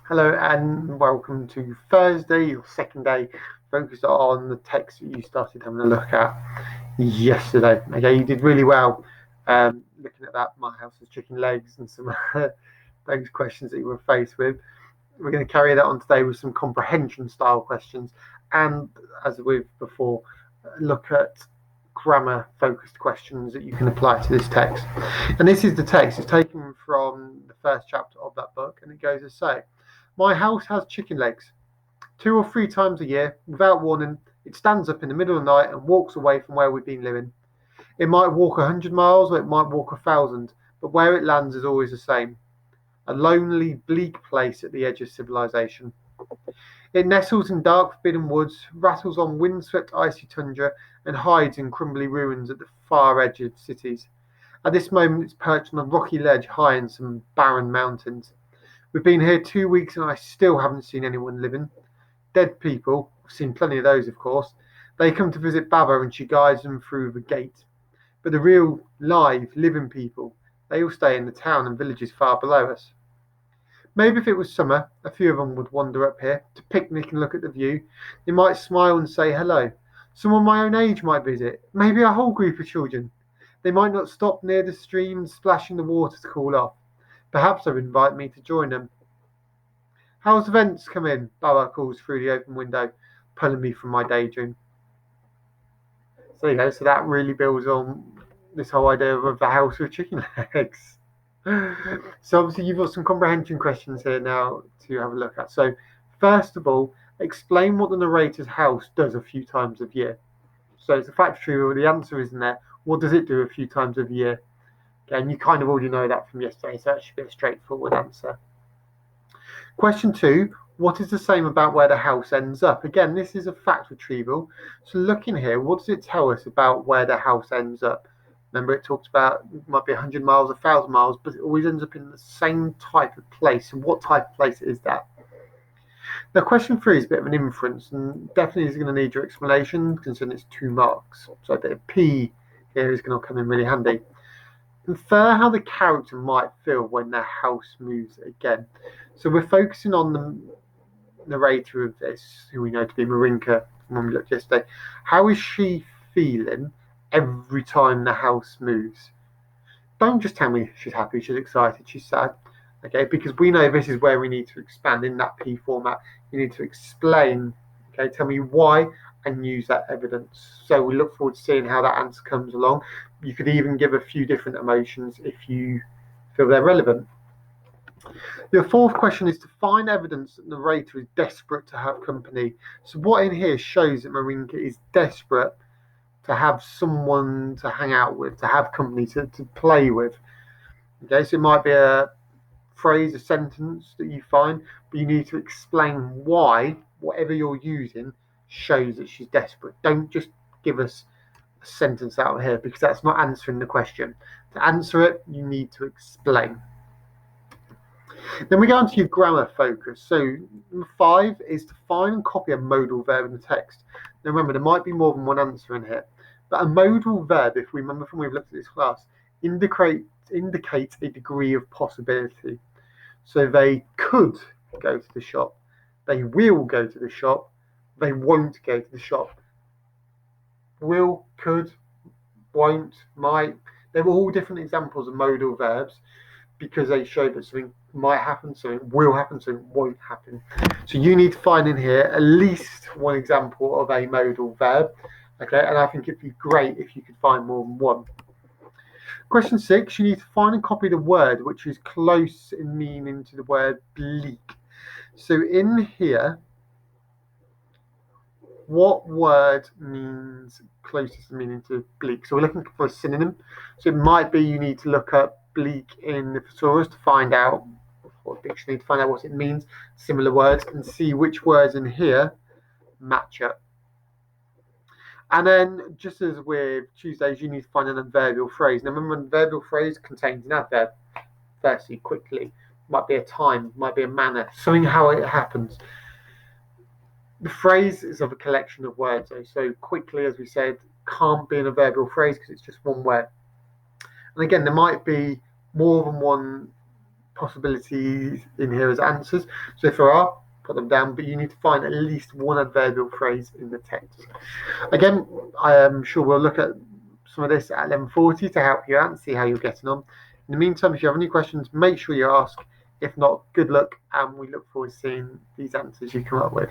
Hello and welcome to Thursday, your second day, focused on the text that you started having a look at yesterday. Okay, you did really well looking at that. My house has chicken legs and some those questions that you were faced with. We're going to carry that on today with some comprehension style questions, and as with before, look at grammar focused questions that you can apply to this text. And this is the text. It's taken from the first chapter of that book, and it goes as so. My house has chicken legs. 2 or 3 times a year, without warning, it stands up in the middle of the night and walks away from where we've been living. It might walk 100 miles or it might walk 1,000, but where it lands is always the same. A lonely, bleak place at the edge of civilization. It nestles in dark, forbidden woods, rattles on windswept, icy tundra, and hides in crumbly ruins at the far edge of cities. At this moment, it's perched on a rocky ledge high in some barren mountains. We've been here 2 weeks and I still haven't seen anyone living. Dead people, I've seen plenty of those, of course. They come to visit Baba and she guides them through the gate. But the real, live, living people, they all stay in the town and villages far below us. Maybe if it was summer, a few of them would wander up here to picnic and look at the view. They might smile and say hello. Someone my own age might visit, maybe a whole group of children. They might not stop near the stream and splash in the water to cool off. Perhaps they would invite me to join them. How's events come in? Baba calls through the open window, pulling me from my daydream. So there you go. So that really builds on this whole idea of the house with chicken legs. So obviously you've got some comprehension questions here now to have a look at. So first of all, explain what the narrator's house does a few times a year. So it's a factory where the answer isn't there. What does it do a few times a year? Okay, and you kind of already know that from yesterday, so that should be a straightforward answer. Question 2, what is the same about where the house ends up? Again, this is a fact retrieval. So looking here, what does it tell us about where the house ends up? Remember, it talks about it might be 100 miles, 1,000 miles, but it always ends up in the same type of place. And what type of place is that? Now, question 3 is a bit of an inference, and definitely is going to need your explanation, considering it's 2 marks. So a bit of P here is going to come in really handy. Infer how the character might feel when their house moves again. So we're focusing on the narrator of this, who we know to be Marinka when we looked yesterday. How is she feeling every time the house moves? Don't just tell me she's happy, she's excited, she's sad. Okay, because we know this is where we need to expand in that P format. You need to explain, okay, tell me why and use that evidence. So we look forward to seeing how that answer comes along. You could even give a few different emotions if you feel they're relevant. The fourth question is to find evidence that the narrator is desperate to have company. So what in here shows that Marinka is desperate to have someone to hang out with, to have company, to play with. Okay, so it might be a phrase, a sentence that you find, but you need to explain why whatever you're using shows that she's desperate. Don't just give us a sentence out of here because that's not answering the question. To answer it, you need to explain. Then we go on to your grammar focus. So number 5 is to find and copy a modal verb in the text. Now remember, there might be more than one answer in here, but a modal verb, if we remember from we've looked at this class, indicates a degree of possibility. So they could go to the shop, they will go to the shop, they won't go to the shop. Will, could, won't, might, they're all different examples of modal verbs because they show that something might happen, something will happen, something won't happen. So you need to find in here at least one example of a modal verb. Okay, and I think it'd be great if you could find more than one. Question 6, you need to find and copy the word which is close in meaning to the word bleak. So in here, what word means closest in meaning to bleak? So we're looking for a synonym. So it might be you need to look up bleak in the thesaurus to find out, or dictionary to find out what it means, similar words, and see which words in here match up. And then, just as with Tuesdays, you need to find an adverbial phrase. Now, remember, an adverbial phrase contains an adverb. Firstly, quickly, might be a time, might be a manner, something how it happens. The phrase is of a collection of words, though. So quickly, as we said, can't be an adverbial phrase because it's just one word. And again, there might be more than one possibilities in here as answers. So if there are, put them down, but you need to find at least one adverbial phrase in the text. Again, I am sure we'll look at some of this at 11:40 to help you out and see how you're getting on. In the meantime, if you have any questions, make sure you ask. If not, good luck, and we look forward to seeing these answers you come up with.